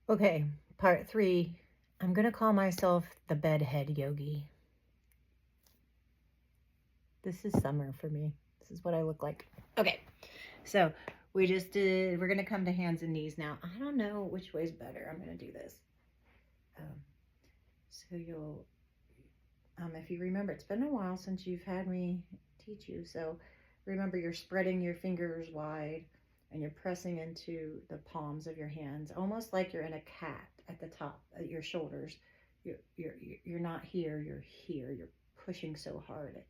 Okay, part 3. I'm going to call myself the bedhead yogi. This is summer for me. This is what I look like. Okay, so we're going to come to hands and knees now. I don't know which way's better. I'm going to do this. So you'll, if you remember, it's been a while since you've had me teach you. So remember, you're spreading your fingers wide and you're pressing into the palms of your hands, almost like you're in a cat at the top at your shoulders. You're not here, you're here. You're pushing so hard.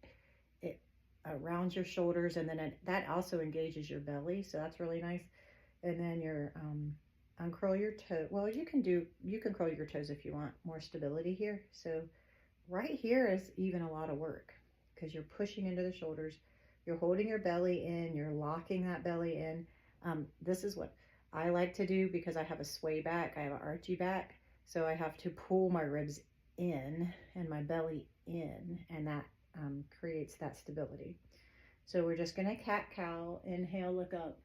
It around your shoulders, and then that also engages your belly, so that's really nice. And then you're uncurl your toe. Well, you can curl your toes if you want more stability here. So right here is even a lot of work because you're pushing into the shoulders, you're holding your belly in, you're locking that belly in. This is what I like to do because I have a sway back, I have an archy back, so I have to pull my ribs in and my belly in, and that creates that stability. So we're just gonna cat-cow. Inhale, look up.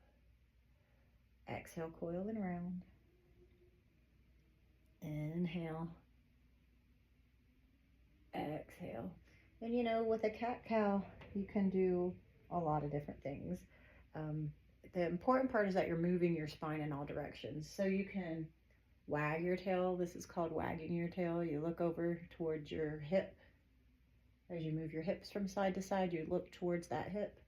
Exhale, coil and round. Inhale. Exhale. And you know, with a cat-cow, you can do a lot of different things. The important part is that you're moving your spine in all directions. So you can wag your tail. This is called wagging your tail. You look over towards your hip. As you move your hips from side to side, you look towards that hip.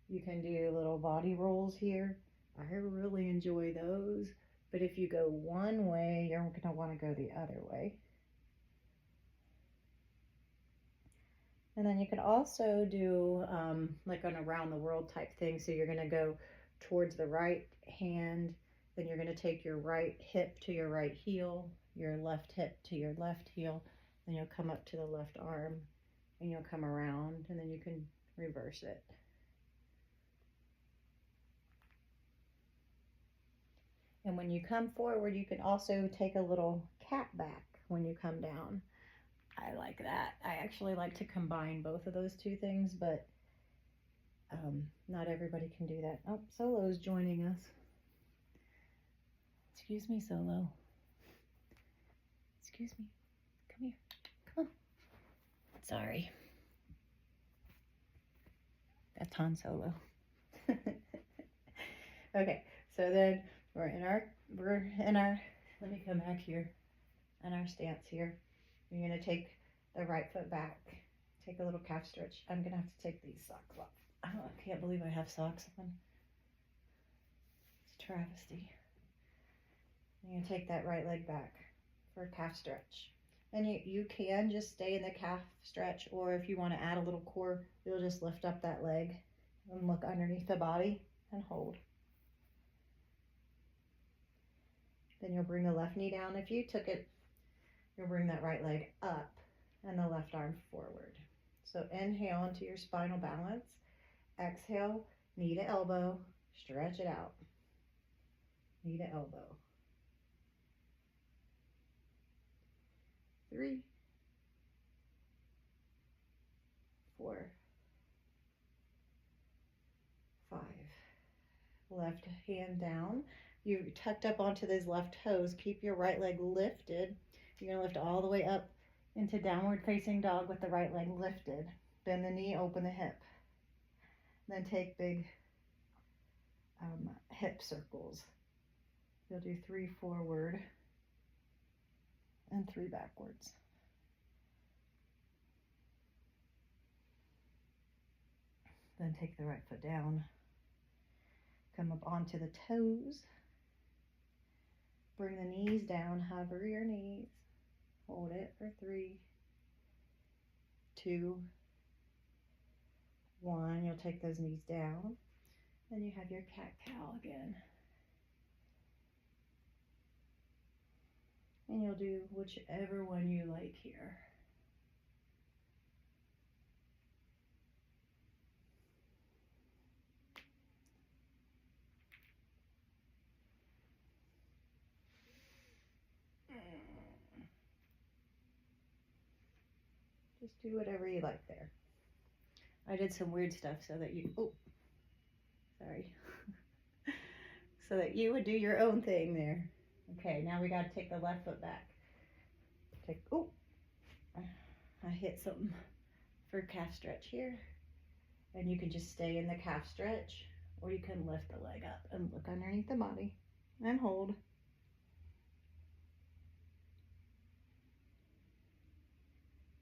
You can do little body rolls here. I really enjoy those. But if you go one way, you're going to want to go the other way. And then you could also do like an around the world type thing. So you're going to go towards the right hand, then you're going to take your right hip to your right heel, your left hip to your left heel, then you'll come up to the left arm and you'll come around, and then you can reverse it. And when you come forward, you can also take a little cat back when you come down. I like that. I actually like to combine both of those two things, but not everybody can do that. Oh, Solo's joining us. Excuse me, Solo. Excuse me. Come here. Come on. Sorry. That's Han Solo. Okay, so then we're in our, let me come back here, in our stance here. You're gonna take the right foot back, take a little calf stretch. I'm gonna have to take these socks off. I can't believe I have socks on. It's a travesty. You're gonna take that right leg back for a calf stretch. And you can just stay in the calf stretch, or if you want to add a little core, you'll just lift up that leg and look underneath the body and hold. Then you'll bring the left knee down. If you took it, you'll bring that right leg up and the left arm forward. So inhale into your spinal balance. Exhale, knee to elbow, stretch it out. Knee to elbow. 3, 4, 5. Left hand down. You're tucked up onto those left toes. Keep your right leg lifted. You're going to lift all the way up into downward facing dog with the right leg lifted. Bend the knee, open the hip. Then take big hip circles. You'll do 3 forward and 3 backwards. Then take the right foot down. Come up onto the toes. Bring the knees down, hover your knees. Hold it for 3, 2, 1. You'll take those knees down. Then you have your cat-cow again. And you'll do whichever one you like here. Just do whatever you like there. I did some weird stuff so that you, sorry. So that you would do your own thing there. Okay, now we got to take the left foot back. Oh, I hit something for calf stretch here. And you can just stay in the calf stretch, or you can lift the leg up and look underneath the body and hold.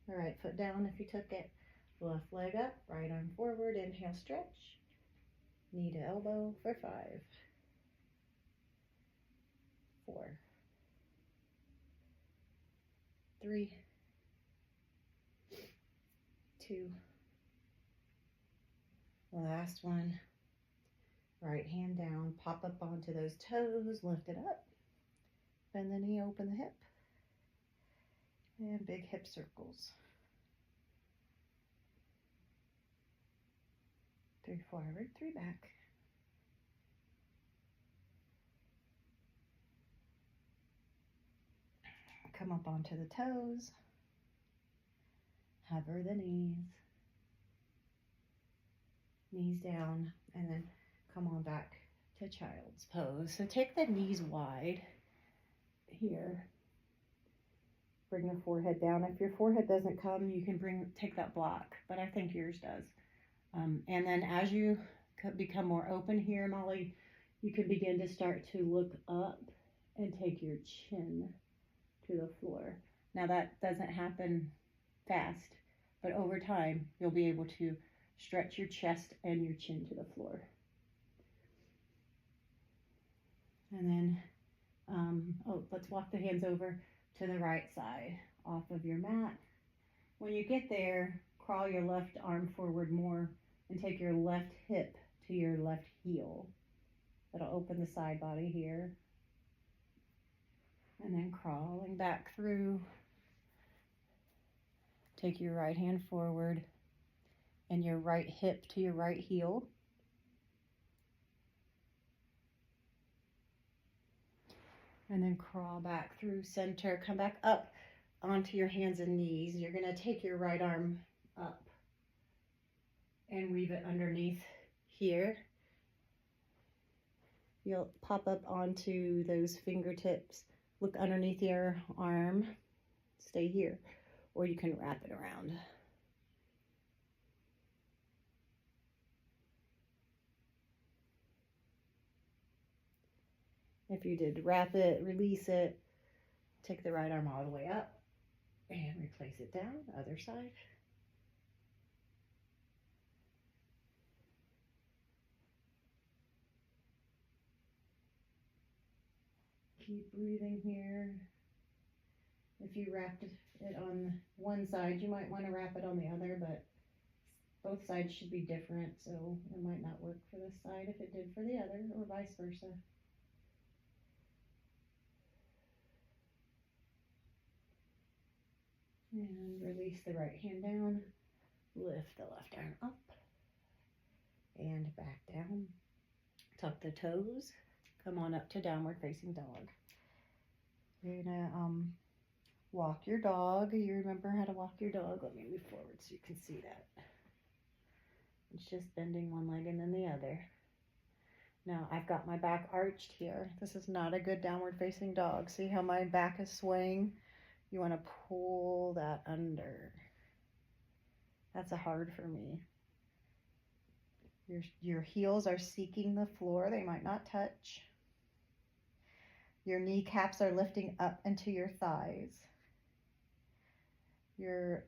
All right, foot down if you took it. Left leg up, right arm forward, inhale, stretch. Knee to elbow for 5, 4, 3, 2. Last one. Right hand down, pop up onto those toes, lift it up. Bend the knee, open the hip. And big hip circles. 3 forward, 3 back. Come up onto the toes. Hover the knees. Knees down, and then come on back to child's pose. So take the knees wide here. Bring the forehead down. If your forehead doesn't come, you can take that block, but I think yours does. And then as you become more open here, Molly, you can begin to start to look up and take your chin to the floor. Now that doesn't happen fast, but over time, you'll be able to stretch your chest and your chin to the floor. And then, let's walk the hands over to the right side off of your mat. When you get there, crawl your left arm forward more and take your left hip to your left heel. That'll open the side body here. And then crawling back through, take your right hand forward and your right hip to your right heel. And then crawl back through center, come back up onto your hands and knees. You're gonna take your right arm up and weave it underneath here. You'll pop up onto those fingertips, look underneath your arm, stay here, or you can wrap it around. If you did wrap it, release it, take the right arm all the way up and replace it down, other side. Keep breathing here. If you wrapped it on one side, you might want to wrap it on the other, but both sides should be different, so it might not work for this side if it did for the other, or vice versa. And release the right hand down, lift the left arm up and back down. Tuck the toes, come on up to downward facing dog. You're gonna walk your dog. You remember how to walk your dog? Let me move forward so you can see that. It's just bending one leg and then the other. Now I've got my back arched here. This is not a good downward facing dog. See how my back is swaying? You want to pull that under. That's a hard for me. Your heels are seeking the floor. They might not touch. Your kneecaps are lifting up into your thighs. You're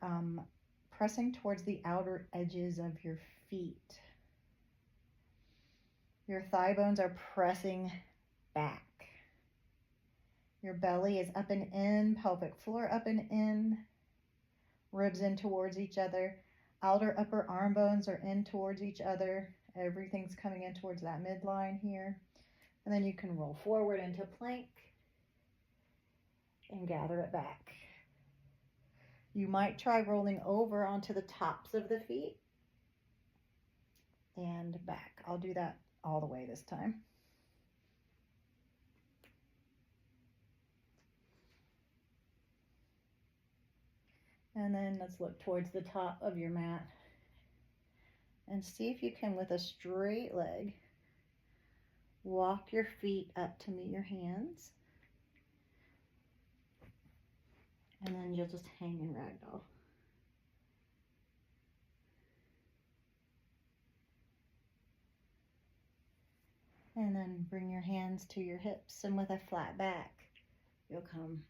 pressing towards the outer edges of your feet. Your thigh bones are pressing back. Your belly is up and in, pelvic floor up and in, ribs in towards each other. Outer upper arm bones are in towards each other. Everything's coming in towards that midline here. And then you can roll forward into plank and gather it back. You might try rolling over onto the tops of the feet and back. I'll do that all the way this time. And then let's look towards the top of your mat and see if you can, with a straight leg, walk your feet up to meet your hands. And then you'll just hang in ragdoll. And then bring your hands to your hips, and with a flat back, you'll come